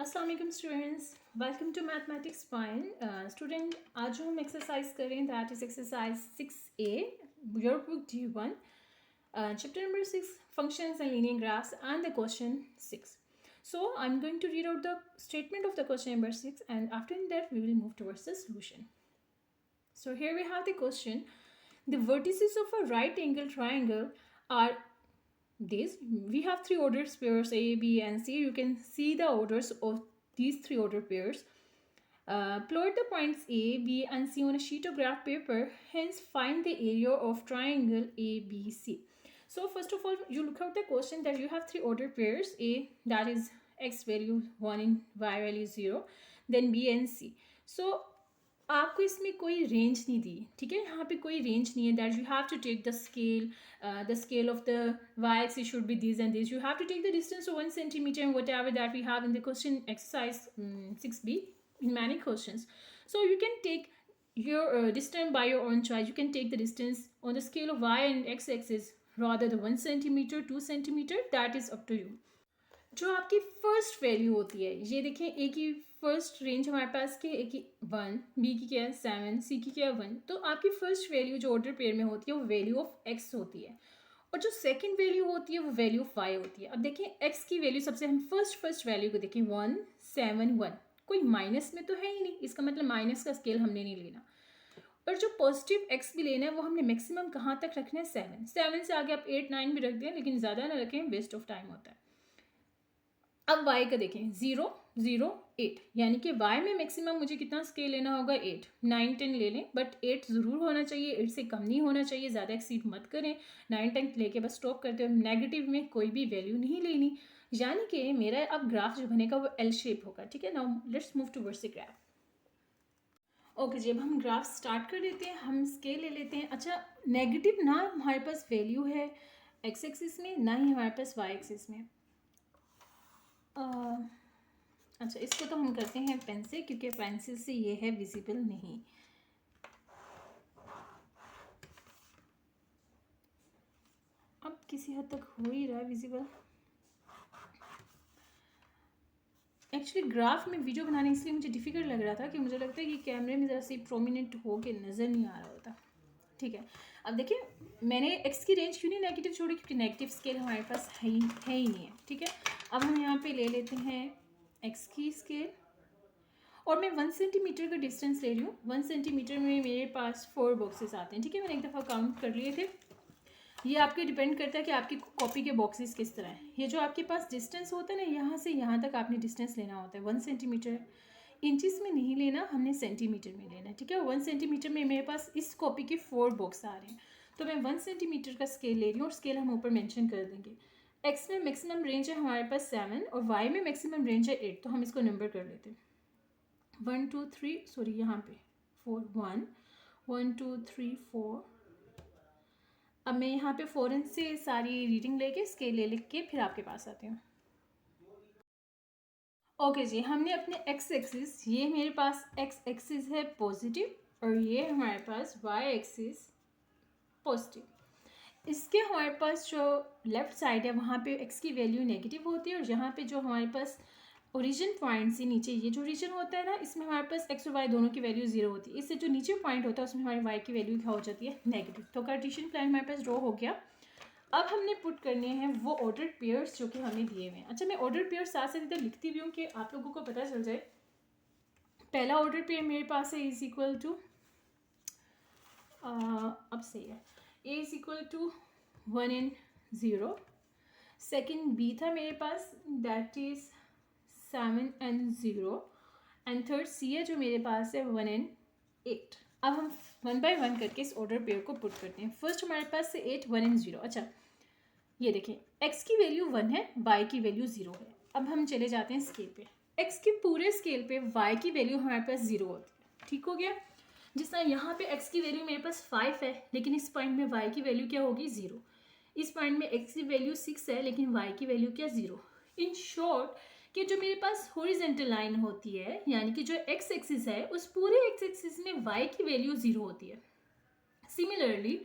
अस्सलाम वालेकुम students, welcome to mathematics fine. Student, आज हम एक्सरसाइज करें that is exercise 6A your book D1 chapter number 6 functions and linear graphs and the question 6. So I'm going to read out the statement of the question number 6 and after that we will move towards the solution. So here we have the question. The vertices of a right angle triangle are these. We have three ordered pairs A, B and C. You can see the orders of these three ordered pairs. Plot the points A, B and C on a sheet of graph paper. Hence find the area of triangle ABC. So first of all, you look at the question that you have three ordered pairs. A, that is x value 1 and y value 0. Then B and C. So आपको इसमें कोई range नहीं दी, ठीक है, यहाँ पे कोई range नहीं है that you have to take the scale of the Y axis should be this and this. You have to take the distance 1 centimeter and whatever that we have in the question exercise 6B in many questions. So you can take your distance by your own choice. You can take the distance on the scale of y and x axis, rather the 1 centimeter, 2 centimeter, that is up to you. जो आपकी first value होती है, ये देखें, ए की first range हमारे पास के, ए की 1, बी की क्या है 7, सी की क्या है 1. तो आपकी फर्स्ट वैल्यू जो ऑर्डर पेयर में होती है वो वैल्यू ऑफ एक्स होती है और जो सेकंड वैल्यू होती है वो वैल्यू ऑफ वाई होती है. अब देखें एक्स की वैल्यू सबसे, हम फर्स्ट वैल्यू को देखें 1 7 1, कोई माइनस में तो है ही नहीं, इसका मतलब माइनस का स्केल हमने नहीं लेना. और जो पॉजिटिव एक्स भी लेना है वो हमने मैक्सिमम कहाँ तक रखना है 7 से आगे आप 8 9 भी रख दें, लेकिन ज़्यादा ना रखें, वेस्ट ऑफ टाइम होता है. अब y का देखें 0 0 8, यानी कि y में मैक्सिमम मुझे कितना स्केल लेना होगा 8 9 10 ले लें, बट 8 ज़रूर होना चाहिए, 8 से कम नहीं होना चाहिए, ज़्यादा एक्सीड मत करें. 9 10 लेके बस स्टॉप करते हो, नेगेटिव में कोई भी वैल्यू नहीं लेनी. यानी कि मेरा अब ग्राफ जो बनेगा वो एल शेप होगा, ठीक है. Now let's move towards the graph. Okay जी, अब हम ग्राफ स्टार्ट कर देते हैं, हम स्केल ले लेते हैं. अच्छा, नेगेटिव ना हमारे पास वैल्यू है एक्स एक्सिस में, ना ही हमारे पास वाई एक्सिस में. अच्छा, इसको तो हम करते हैं पेन से, क्योंकि पेंसिल से ये है विजिबल नहीं. अब किसी हद तक हो ही रहा है विजिबल. एक्चुअली ग्राफ में वीडियो बनाने इसलिए मुझे डिफ़िकल्ट लग रहा था कि मुझे लगता है कि कैमरे में ज़रा सी प्रोमिनेंट हो के नज़र नहीं आ रहा होता. ठीक है, अब देखिए मैंने एक्स की रेंज क्यों नहीं नेगेटिव छोड़ी, क्योंकि नेगेटिव स्केल हमारे पास है ही नहीं है. ठीक है, अब हम यहाँ पे ले लेते हैं एक्स की स्केल और मैं 1 सेंटीमीटर का डिस्टेंस ले रही हूँ. 1 सेंटीमीटर में मेरे पास 4 बॉक्सेस आते हैं. ठीक है, मैंने एक दफ़ा काउंट कर लिए थे. ये आपके डिपेंड करता है कि आपकी कॉपी के बॉक्सेस किस तरह हैं. ये जो आपके पास डिस्टेंस होता है ना, यहाँ से यहाँ तक आपने डिस्टेंस लेना होता है 1 सेंटीमीटर. इंचेस में नहीं लेना, हमने सेंटीमीटर में लेना है. ठीक है, 1 सेंटीमीटर में मेरे पास इस कॉपी के 4 बॉक्स आ रहे हैं, तो मैं 1 सेंटीमीटर का स्केल ले रही हूँ और स्केल हम ऊपर मेंशन कर देंगे. एक्स में मैक्सिमम रेंज है हमारे पास 7 और वाई में मैक्सिमम रेंज है 8, तो हम इसको नंबर कर लेते हैं 1 2 3, सॉरी यहाँ पे 4 1 1 2 3 4. अब मैं यहाँ पे फ़ौरन से सारी रीडिंग लेके स्केल ले लिख के फिर आपके पास आती हूँ. ओके जी, हमने अपने एक्स एक्सिस, ये मेरे पास एक्स एक्सिस है पॉजिटिव और ये हमारे पास वाई एक्सिस पॉजिटिव. इसके हमारे पास जो लेफ़्ट साइड है वहाँ पे एक्स की वैल्यू नेगेटिव होती है और यहाँ पे जो हमारे पास ओरिजिन पॉइंट से नीचे ये जो रीजन होता है ना, इसमें हमारे पास एक्स और वाई दोनों की वैल्यू 0 होती है. इससे जो नीचे पॉइंट होता है उसमें हमारी वाई की वैल्यू क्या हो जाती है, नेगेटिव. तो कार्टेशियन प्लान हमारे पास ड्रॉ हो गया. अब हमने पुट करने हैं वो ऑर्डर्ड पेयर्स जो कि हमें दिए हुए हैं. अच्छा, मैं ऑर्डर्ड पेयर्स साथ साथ इधर लिखती भी हूँ कि आप लोगों को पता चल जाए. पहला ऑर्डर पेयर मेरे पास है इज इक्वल टू, अब सही है, A is equal to 1 and 0. Second B था मेरे पास, that is 7 and 0. And third C है जो मेरे पास है 1 and 8. अब हम 1 by 1 करके इस ऑर्डर पेयर को पुट करते हैं. फर्स्ट हमारे पास से 8 1 and 0. अच्छा, ये देखें x की वैल्यू 1 है, y की वैल्यू 0 है. अब हम चले जाते हैं स्केल पे. x के पूरे स्केल पे y की वैल्यू हमारे पास 0 होती है. ठीक हो गया. जिस तरह यहाँ पे x की वैल्यू मेरे पास 5 है, लेकिन इस पॉइंट में y की वैल्यू क्या होगी 0. इस पॉइंट में x की वैल्यू 6 है, लेकिन y की वैल्यू क्या 0. इन शॉर्ट कि जो मेरे पास हॉरिजॉन्टल लाइन होती है, यानी कि जो x एक्सिस है, उस पूरे x एक्सिस में y की वैल्यू 0 होती है. सिमिलरली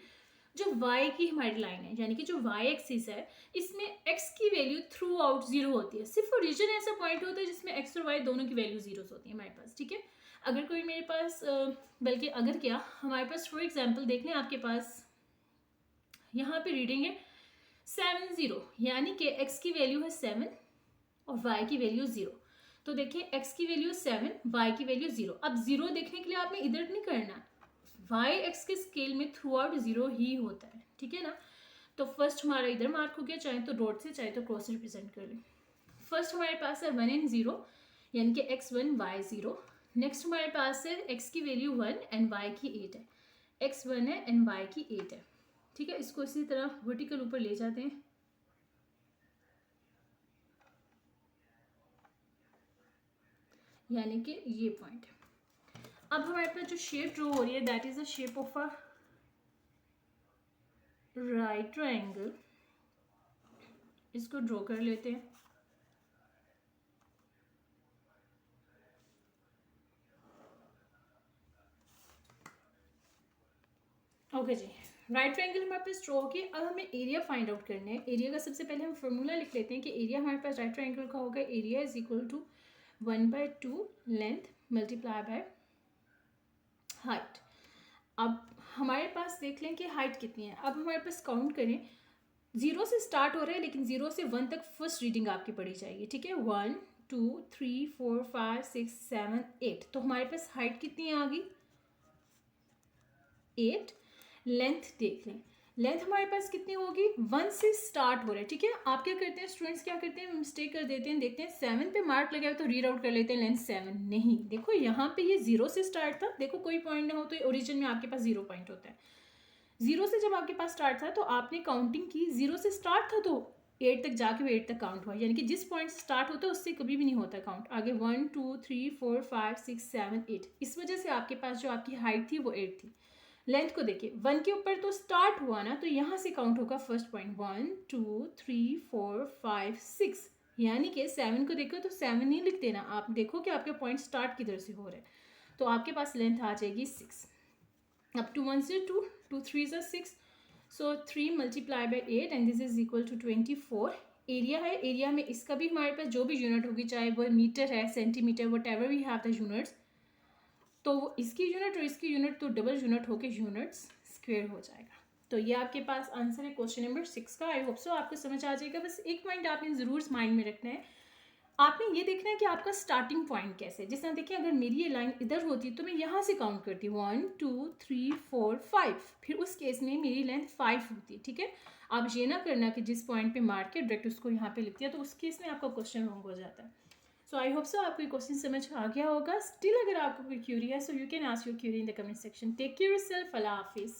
जो y की हमारी लाइन है, यानी कि जो y एक्सिस है, इसमें x की वैल्यू थ्रू आउट जीरो होती है। सिर्फ ओरिजिन ऐसा पॉइंट होता है जिसमें x और y दोनों की वैल्यू जीरो होती है हमारे पास, ठीक है। अगर कोई मेरे पास बल्कि अगर क्या हमारे पास फॉर एग्जाम्पल देख लें, आपके पास यहाँ पे रीडिंग है 7 0, यानी कि x की वैल्यू है 7 और y की वैल्यू 0। तो देखिए x की वैल्यू 7, y की वैल्यू 0। अब 0 देखने के लिए आपने इधर नहीं करना, y x के स्केल में थ्रू आउट 0 ही होता है, ठीक है ना। तो फर्स्ट हमारा इधर मार्क हो गया, चाहे तो डॉट से चाहे तो क्रॉस से रिप्रेजेंट कर लें। फर्स्ट हमारे पास है 1 एंड 0, यानी कि x1 y0। नेक्स्ट हमारे पास है x की वैल्यू 1 एंड y की 8 है, x1 है एंड y की 8 है, ठीक है। इसको इसी तरह वर्टिकल ऊपर ले जाते हैं, यानी कि ये पॉइंट है। अब हमारे पास जो शेप ड्रॉ हो रही है that is the shape of a right triangle. इसको ड्रॉ कर लेते हैं। ओके जी, राइट ट्रायंगल हमारे पास ड्रॉ किया। अब हमें एरिया फाइंड आउट करना है। एरिया का सबसे पहले हम फॉर्मूला लिख लेते हैं कि एरिया हमारे पास राइट ट्रायंगल का होगा, area is equal to 1/2 length multiply by height. अब हमारे पास देख लें कि हाइट कितनी है। अब हमारे पास काउंट करें, 0 से स्टार्ट हो रहा है लेकिन 0 से 1 तक फर्स्ट रीडिंग आपकी पढ़ी जाएगी, ठीक है। 1 2 3 4 5 6 7 8। तो हमारे पास हाइट कितनी आ गई 8। लेंथ देख लें, लेंथ हमारे पास कितनी होगी 1 से स्टार्ट हो रहा है, ठीक है। आप क्या करते हैं स्टूडेंट्स, क्या करते हैं मिस्टेक कर देते हैं, देखते हैं 7 पे मार्क लगा है तो रीड आउट कर लेते हैं लेंथ 7। नहीं, देखो यहाँ पे ये 0 से स्टार्ट था। देखो कोई पॉइंट ना हो तो ओरिजिन में आपके पास 0 पॉइंट होता है। 0 से जब आपके पास स्टार्ट था तो आपने काउंटिंग की, 0 से स्टार्ट था तो 8 तक जाके वो 8 तक काउंट हुआ, यानी कि जिस पॉइंट से स्टार्ट होता है उससे कभी भी नहीं होता काउंट आगे। 1 2 3 4 5 6 7 8। इस वजह से आपके पास जो आपकी हाइट थी वो 8 थी। लेंथ को देखिए 1 के ऊपर तो स्टार्ट हुआ ना, तो यहाँ से काउंट होगा फर्स्ट पॉइंट 1 2 3 4 5 6, यानी कि 7 को देखो तो 7 नहीं लिख देना, आप देखो कि आपके पॉइंट स्टार्ट किधर से हो रहे हैं। तो आपके पास लेंथ आ जाएगी 6। अब 2 1 से 2, 2 3 से 6, so 3 multiply by 8 and this is equal to 24। Area है, एरिया में इसका भी हमारे पास जो भी यूनिट होगी, चाहे वो मीटर है centimetre whatever we have the units, तो इसकी यूनिट और इसकी यूनिट तो डबल यूनिट होके यूनिट्स स्क्वायर हो जाएगा। तो ये आपके पास आंसर है क्वेश्चन नंबर 6 का। आई होप सो आपको समझ आ जाएगा। बस एक पॉइंट आपने ज़रूर माइंड में रखना है, आपने ये देखना है कि आपका स्टार्टिंग पॉइंट कैसे है। जिस तरह देखिए अगर मेरी ये लाइन इधर होती तो मैं यहाँ से काउंट करती 1 2 3 4 5, फिर उस केस में मेरी लेंथ 5 होती है, ठीक है। आप ये ना करना कि जिस पॉइंट पे मार्क है डायरेक्ट उसको यहाँ पे लिख दिया, तो उस केस में आपका क्वेश्चन रॉन्ग हो जाता है। सो आई होप सो आपको ये क्वेश्चन समझ आ गया होगा। स्टिल अगर आपको कोई क्यूरी है so you can ask your query in the comment section. Take care yourself. अल्लाह हाफिज़।